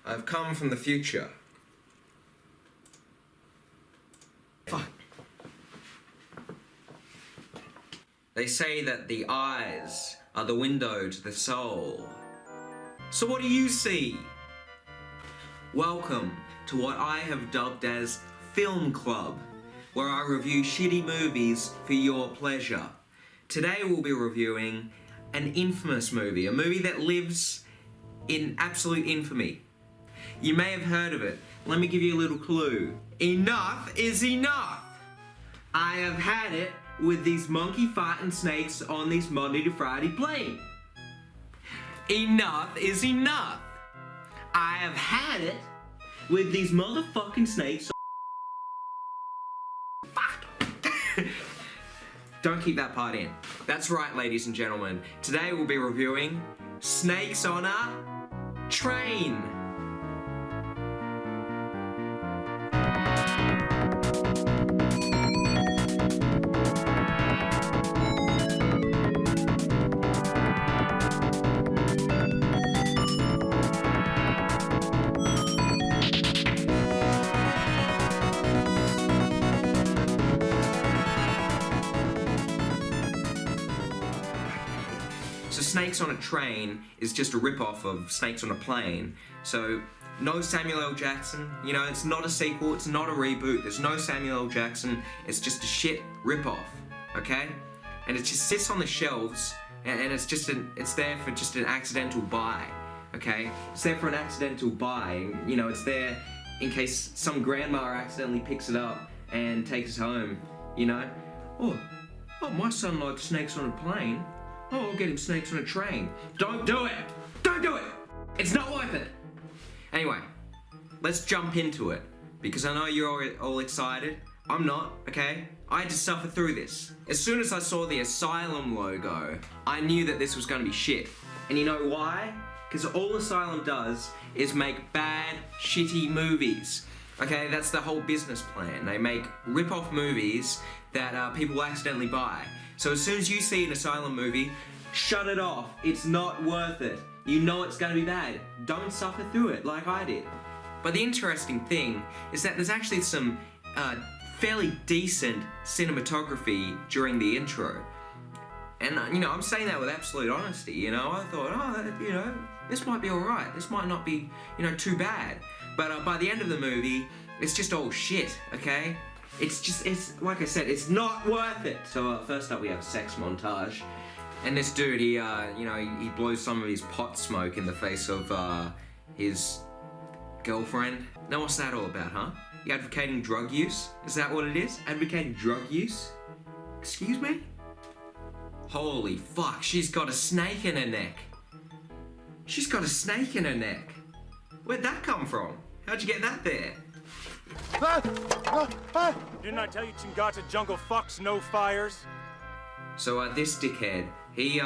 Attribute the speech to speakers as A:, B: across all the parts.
A: I've come from the future. Fuck. They say that the eyes are the window to the soul. So what do you see? Welcome to what I have dubbed as Film Club, where I review shitty movies for your pleasure. Today we'll be reviewing an infamous movie, a movie that lives in absolute infamy. You may have heard of it. Let me give you a little clue. Enough is enough! I have had it with these monkey fighting snakes on this Monday to Friday plane. Enough is enough! I have had it with these motherfucking snakes. Fuck! Don't keep that part in. That's right, ladies and gentlemen. Today we'll be reviewing Snakes on a Train. So Snakes on a Train is just a rip-off of Snakes on a Plane. So no Samuel L. Jackson, you know, it's not a sequel, it's not a reboot, there's no Samuel L. Jackson, it's just a shit rip-off, okay? And it just sits on the shelves, and it's there for just an accidental buy, okay? It's there for an accidental buy, and, you know, it's there in case some grandma accidentally picks it up and takes it home, you know? Oh, my son likes Snakes on a Plane. Oh, I'll get him Snakes on a Train. Don't do it! Don't do it! It's not worth it! Anyway, let's jump into it, because I know you're all excited. I'm not, okay? I had to suffer through this. As soon as I saw the Asylum logo, I knew that this was gonna be shit. And you know why? Because all Asylum does is make bad, shitty movies. Okay, that's the whole business plan. They make rip-off movies that people accidentally buy. So as soon as you see an Asylum movie, shut it off. It's not worth it. You know it's gonna be bad. Don't suffer through it like I did. But the interesting thing is that there's actually some fairly decent cinematography during the intro. And you know, I'm saying that with absolute honesty, you know. I thought, oh, you know, this might be alright. This might not be, you know, too bad. But by the end of the movie, it's just all shit, okay? It's like I said, it's not worth it. So first up we have a sex montage. And this dude, he blows some of his pot smoke in the face of his girlfriend. Now what's that all about, huh? You advocating drug use? Is that what it is? Advocating drug use? Excuse me? Holy fuck, she's got a snake in her neck. She's got a snake in her neck. Where'd that come from? How'd you get that there?
B: Didn't I tell you Chingata jungle fucks, no fires?
A: So this dickhead, he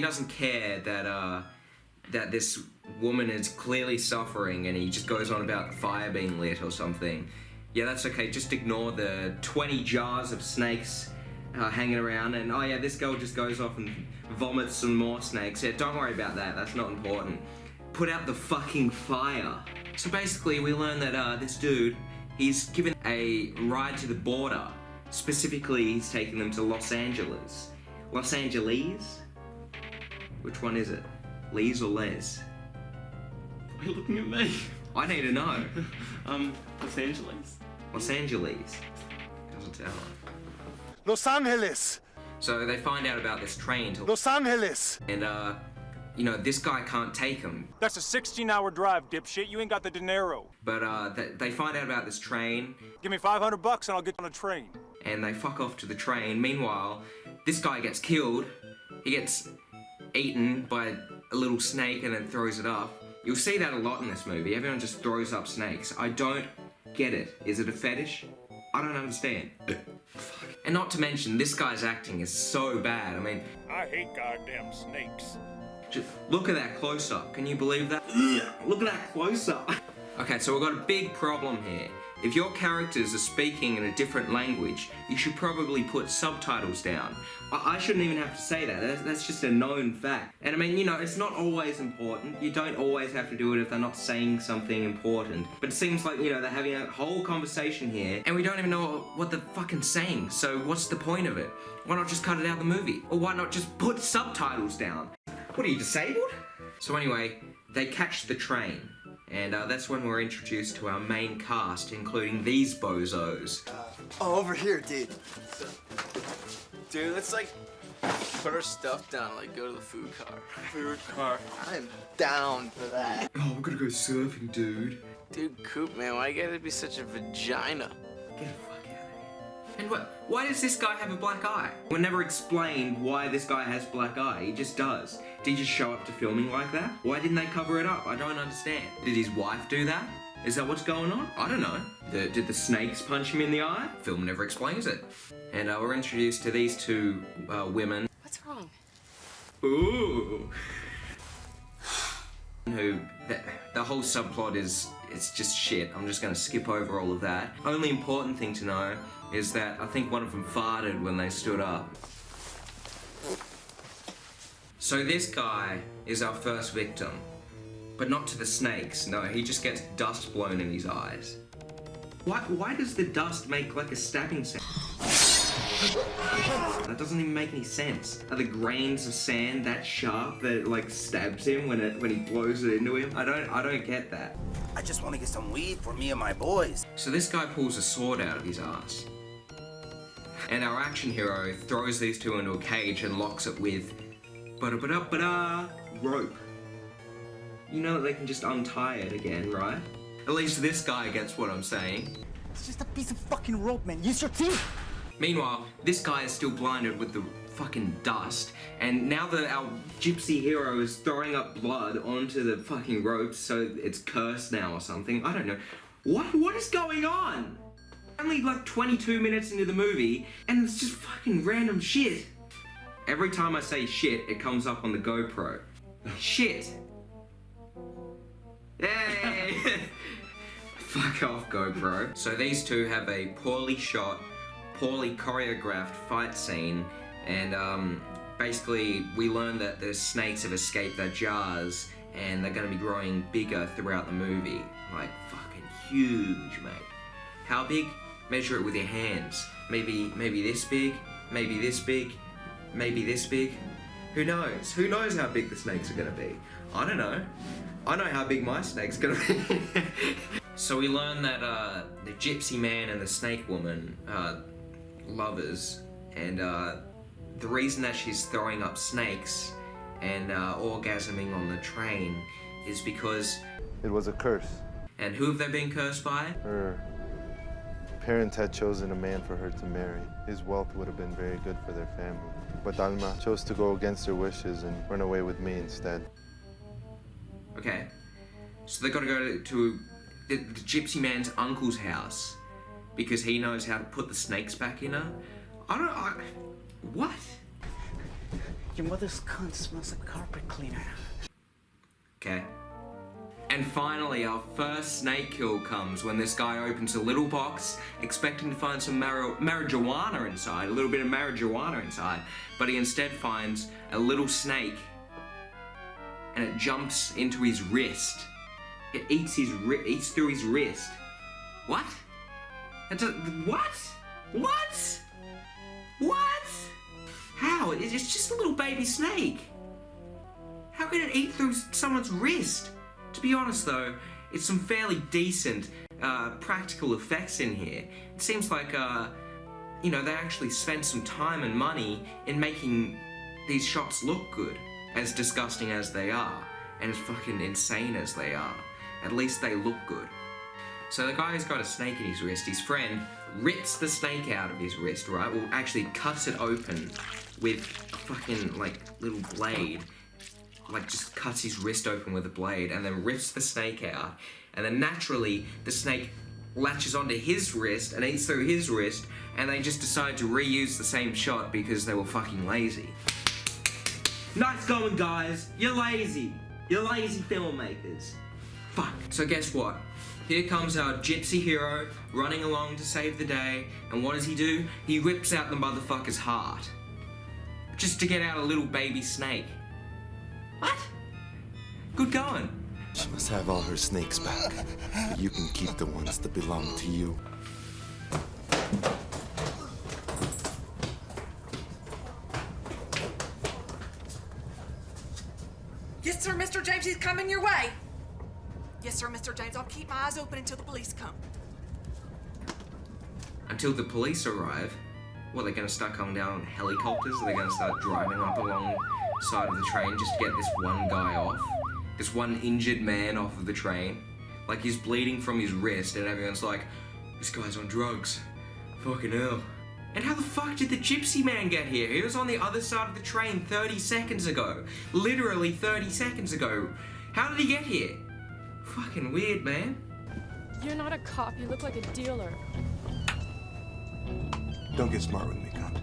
A: doesn't care that this woman is clearly suffering, and he just goes on about the fire being lit or something. Yeah, that's okay, just ignore the 20 jars of snakes hanging around, and oh yeah, this girl just goes off and vomits some more snakes. Yeah, don't worry about that, that's not important. Put out the fucking fire. So basically we learn that this dude, he's given a ride to the border. Specifically, he's taking them to Los Angeles. Los Angeles? Which one is it? Lee's or Les?
C: Why are you looking at me?
A: I need to know.
C: Los Angeles.
A: Los Angeles. Doesn't tell.
B: Los Angeles!
A: So they find out about this train to
B: Los Angeles!
A: And you know, this guy can't take him.
B: That's a 16-hour drive, dipshit. You ain't got the dinero.
A: But they find out about this train.
B: Give me $500 and I'll get you on a train.
A: And they fuck off to the train. Meanwhile, this guy gets killed. He gets eaten by a little snake and then throws it up. You'll see that a lot in this movie. Everyone just throws up snakes. I don't get it. Is it a fetish? I don't understand. And not to mention, this guy's acting is so bad. I mean,
B: I hate goddamn snakes.
A: just look at that close-up. Can you believe that? Look at that close-up. Okay, so we've got a big problem here. If your characters are speaking in a different language, you should probably put subtitles down. I shouldn't even have to say that. That's just a known fact. And I mean, you know, it's not always important. You don't always have to do it if they're not saying something important. But it seems like, you know, they're having a whole conversation here and we don't even know what they're fucking saying. So what's the point of it? Why not just cut it out of the movie? Or why not just put subtitles down? What, are you disabled? So anyway, they catch the train. And that's when we're introduced to our main cast, including these bozos.
D: Over here, dude. Dude, let's like put our stuff down, like go to the food car.
C: Food car.
D: I'm down for that.
A: Oh, we're gonna go surfing, dude.
D: Dude, Coop, man, why you gotta be such a vagina?
A: Get the fuck out of here. And why does this guy have a black eye? We're never explained why this guy has black eye. He just does. Did he just show up to filming like that? Why didn't they cover it up? I don't understand. Did his wife do that? Is that what's going on? I don't know. Did the snakes punch him in the eye? Film never explains it. And we're introduced to these two women.
E: What's wrong?
A: Ooh. Who, the whole subplot is, it's just shit. I'm just gonna skip over all of that. Only important thing to know is that I think one of them farted when they stood up. So this guy is our first victim. But not to the snakes, no, he just gets dust blown in his eyes. Why does the dust make like a stabbing sound? That doesn't even make any sense. Are the grains of sand that sharp that it like stabs him when he blows it into him? I don't get that.
F: I just want to get some weed for me and my boys.
A: So this guy pulls a sword out of his ass. And our action hero throws these two into a cage and locks it with rope. You know that they can just untie it again, right? At least this guy gets what I'm saying.
F: It's just a piece of fucking rope, man. Use your teeth.
A: Meanwhile, this guy is still blinded with the fucking dust, and now that our gypsy hero is throwing up blood onto the fucking ropes, so it's cursed now or something. I don't know. What is going on? Only like 22 minutes into the movie, and it's just fucking random shit. Every time I say shit, it comes up on the GoPro. Shit. Yay! Fuck off, GoPro. So these two have a poorly shot, poorly choreographed fight scene, and basically we learn that the snakes have escaped their jars and they're gonna be growing bigger throughout the movie. Like fucking huge, mate. How big? Measure it with your hands. Maybe this big, maybe this big, maybe this big. Who knows? Who knows how big the snakes are gonna be? I don't know. I know how big my snake's gonna be. So we learn that the gypsy man and the snake woman are lovers, and the reason that she's throwing up snakes and orgasming on the train is because
G: it was a curse.
A: And who have they been cursed by?
G: Her parents had chosen a man for her to marry. His wealth would have been very good for their family. But Alma chose to go against her wishes and run away with me instead.
A: Okay, so they gotta go to the gypsy man's uncle's house because he knows how to put the snakes back in her. What?
F: Your mother's cunt smells like carpet cleaner.
A: Okay. And finally, our first snake kill comes when this guy opens a little box, expecting to find some marijuana inside, a little bit of marijuana inside, but he instead finds a little snake, and it jumps into his wrist. It eats through his wrist. What? What? What? What? How? It's just a little baby snake. How can it eat through someone's wrist? To be honest though, it's some fairly decent practical effects in here. It seems like, you know, they actually spent some time and money in making these shots look good, as disgusting as they are, and as fucking insane as they are. At least they look good. So the guy's got a snake in his wrist. His friend rips the snake out of his wrist, right? Well, actually cuts it open with a fucking, like, little blade. Like, just cuts his wrist open with a blade and then rips the snake out. And then naturally, the snake latches onto his wrist and eats through his wrist, and they just decide to reuse the same shot because they were fucking lazy. Nice going, guys. You're lazy. You're lazy filmmakers. Fuck. So guess what? Here comes our gypsy hero running along to save the day, and what does he do? He rips out the motherfucker's heart. Just to get out a little baby snake. What? Good going.
E: She must have all her snakes back, but you can keep the ones that belong to you.
H: Yes, sir, Mr. James, he's coming your way. Yes, sir, Mr. James, I'll keep my eyes open until the police come.
A: Until the police arrive? What, they're gonna start coming down on helicopters? Are they gonna start driving up alongside of the train just to get this one guy off? This one injured man off of the train? Like, he's bleeding from his wrist and everyone's like, this guy's on drugs. Fucking hell. And how the fuck did the gypsy man get here? He was on the other side of the train 30 seconds ago. Literally 30 seconds ago. How did he get here? Fucking weird, man.
I: You're not a cop. You look like a dealer.
E: Don't get smart with me, cunt.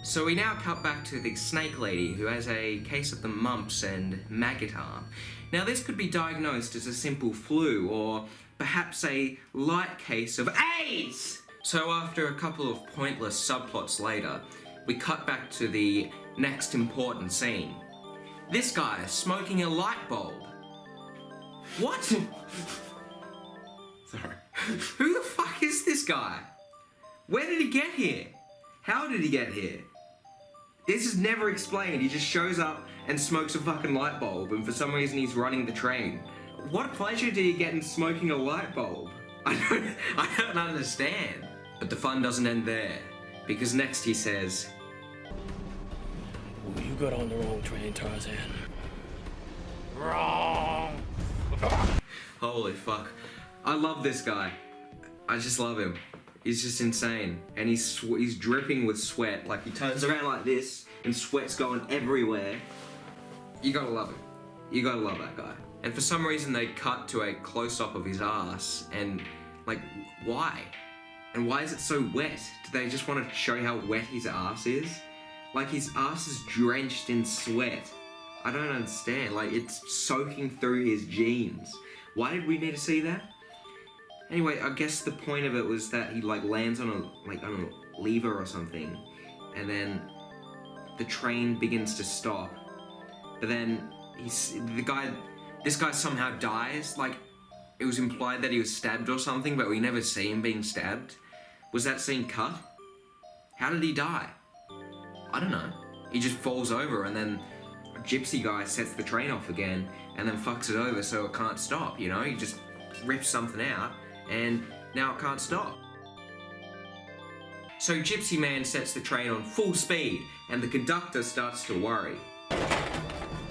A: So we now cut back to the snake lady who has a case of the mumps and maggot arm. Now this could be diagnosed as a simple flu or perhaps a light case of AIDS! So after a couple of pointless subplots later, we cut back to the next important scene. This guy is smoking a light bulb. What?
C: Sorry.
A: Who the fuck is this guy? Where did he get here? How did he get here? This is never explained. He just shows up and smokes a fucking light bulb, and for some reason he's running the train. What pleasure did he get in smoking a light bulb? I don't understand. But the fun doesn't end there, because next he says,
J: You got on the wrong train, Tarzan.
B: Wrong.
A: holy fuck. I love this guy. I just love him. He's just insane. And he's dripping with sweat. Like, he turns around like this, and sweat's going everywhere. You gotta love him. You gotta love that guy. And for some reason they cut to a close-up of his ass, and, like, why? And why is it so wet? Do they just want to show how wet his ass is? Like, his ass is drenched in sweat. I don't understand. Like, it's soaking through his jeans. Why did we need to see that? Anyway, I guess the point of it was that he, like, lands on a lever or something, and then the train begins to stop. But then this guy somehow dies. Like, it was implied that he was stabbed or something, but we never see him being stabbed. Was that scene cut? How did he die? I don't know. He just falls over, and then a gypsy guy sets the train off again, and then fucks it over so it can't stop, you know? He just rips something out, and now it can't stop. So Gypsy Man sets the train on full speed, and the conductor starts to worry.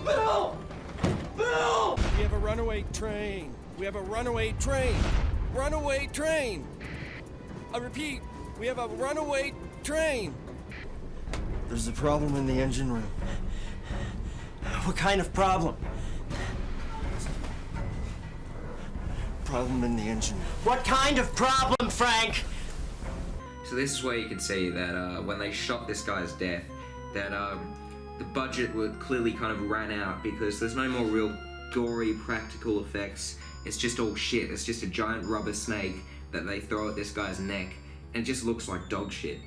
J: Bill! Bill! We have a runaway train. We have a runaway train. Runaway train. I repeat, we have a runaway train.
F: There's a problem in the engine room. What kind of problem? Problem in the engine. What kind of problem, Frank?
A: So this is where you can see that when they shot this guy's death, that the budget would clearly kind of ran out because there's no more real gory practical effects. It's just all shit. It's just a giant rubber snake that they throw at this guy's neck, and it just looks like dog shit.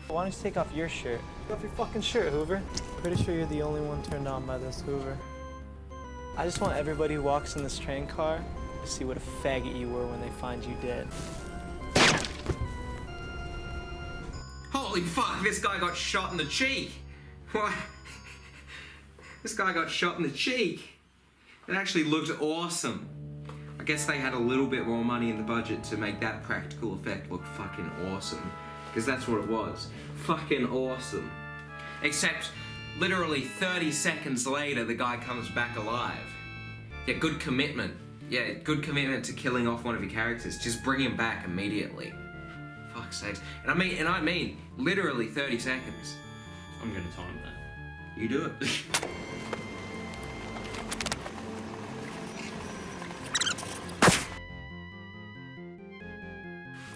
K: Why don't you take off your shirt? Take off your fucking shirt, Hoover. Pretty sure you're the only one turned on by this, Hoover. I just want everybody who walks in this train car to see what a faggot you were when they find you dead.
A: Holy fuck, this guy got shot in the cheek! What? This guy got shot in the cheek! It actually looked awesome. I guess they had a little bit more money in the budget to make that practical effect look fucking awesome. Because that's what it was. Fucking awesome. Except, literally 30 seconds later, the guy comes back alive. Yeah, good commitment. Yeah, good commitment to killing off one of your characters. Just bring him back immediately. Fuck's sakes. And I mean, literally 30 seconds.
C: I'm gonna time that.
A: You do it.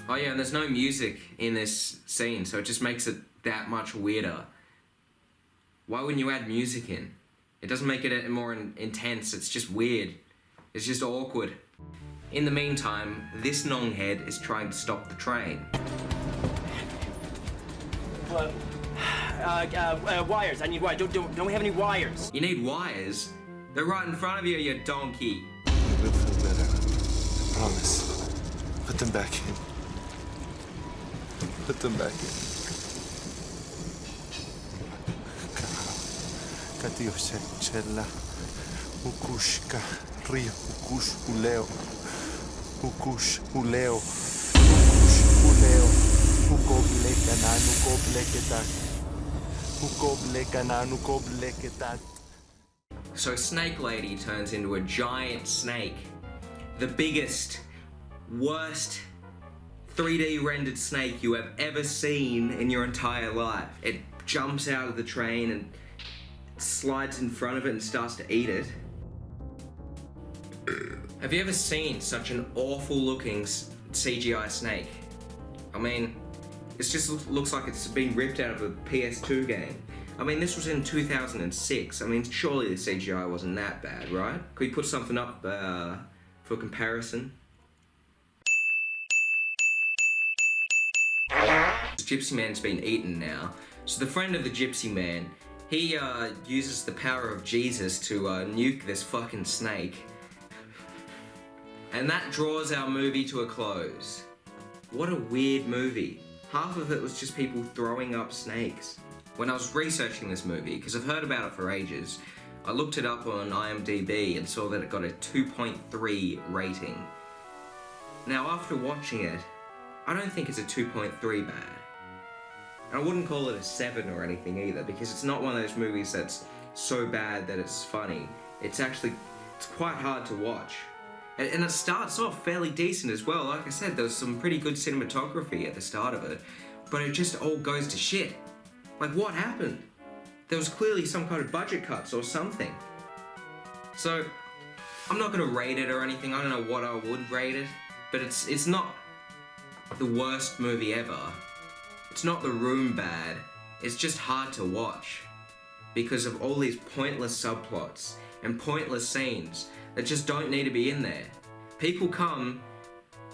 A: Oh yeah, and there's no music in this scene, so it just makes it that much weirder. Why wouldn't you add music in? It doesn't make it more intense, it's just weird. It's just awkward. In the meantime, this nonghead is trying to stop the train.
F: Wires. I need wires. Don't we have any wires?
A: You need wires? They're right in front of you, you donkey.
E: You will feel better. I promise. Put them back in. Put them back in. Katio Chella. Ukushka. Rio. Ukush Uleo. Ukush Uleo. Ukush Uleo. Ukoble kanan. Ukoble ketak. Ukoble kanan. Ukoble ketak.
A: So Snake Lady turns into a giant snake. The biggest, worst 3D rendered snake you have ever seen in your entire life. It jumps out of the train and slides in front of it and starts to eat it. Have you ever seen such an awful looking CGI snake? I mean, it just looks like it's been ripped out of a PS2 game. I mean, this was in 2006. I mean, surely the CGI wasn't that bad, right? Could we put something up for comparison? The Gypsy Man's been eaten now. So the friend of the Gypsy Man, he uses the power of Jesus to nuke this fucking snake. And that draws our movie to a close. What a weird movie. Half of it was just people throwing up snakes. When I was researching this movie, because I've heard about it for ages, I looked it up on IMDb and saw that it got a 2.3 rating. Now after watching it, I don't think it's a 2.3 bad. And I wouldn't call it a 7 or anything either, because it's not one of those movies that's so bad that it's funny. It's quite hard to watch. And it starts off fairly decent as well. Like I said, there was some pretty good cinematography at the start of it, but it just all goes to shit. Like, what happened? There was clearly some kind of budget cuts or something. So, I'm not gonna rate it or anything. I don't know what I would rate it, but it's not the worst movie ever. It's not The Room bad. It's just hard to watch because of all these pointless subplots and pointless scenes that just don't need to be in there. People come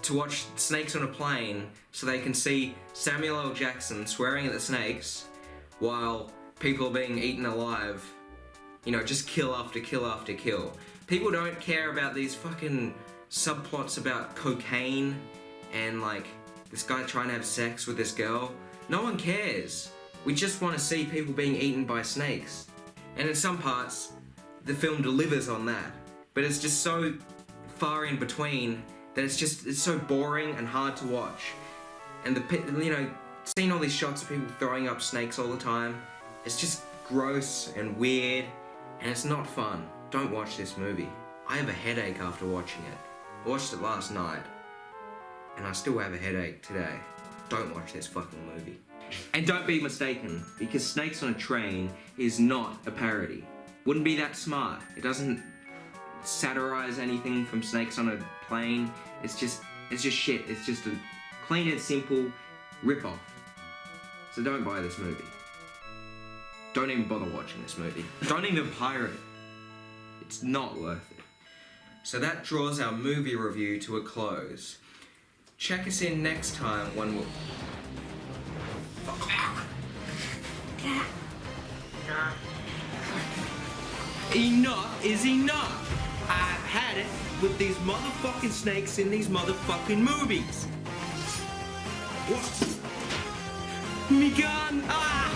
A: to watch Snakes on a Plane so they can see Samuel L. Jackson swearing at the snakes while people are being eaten alive. You know, just kill after kill after kill. People don't care about these fucking subplots about cocaine and like this guy trying to have sex with this girl. No one cares. We just want to see people being eaten by snakes. And in some parts, the film delivers on that. But it's just so far in between that it's so boring and hard to watch. And seeing all these shots of people throwing up snakes all the time, it's just gross and weird, and it's not fun. Don't watch this movie. I have a headache after watching it. I watched it last night, and I still have a headache today. Don't watch this fucking movie. And don't be mistaken, because Snakes on a Train is not a parody. Wouldn't be that smart. It doesn't satirize anything from Snakes on a Plane. It's just shit. It's just a clean and simple rip-off. So don't buy this movie. Don't even bother watching this movie. Don't even pirate it. It's not worth it. So that draws our movie review to a close. Check us in next time when we'll... Enough is enough! I've had it with these motherfucking snakes in these motherfucking movies! What? Me gun! Ah!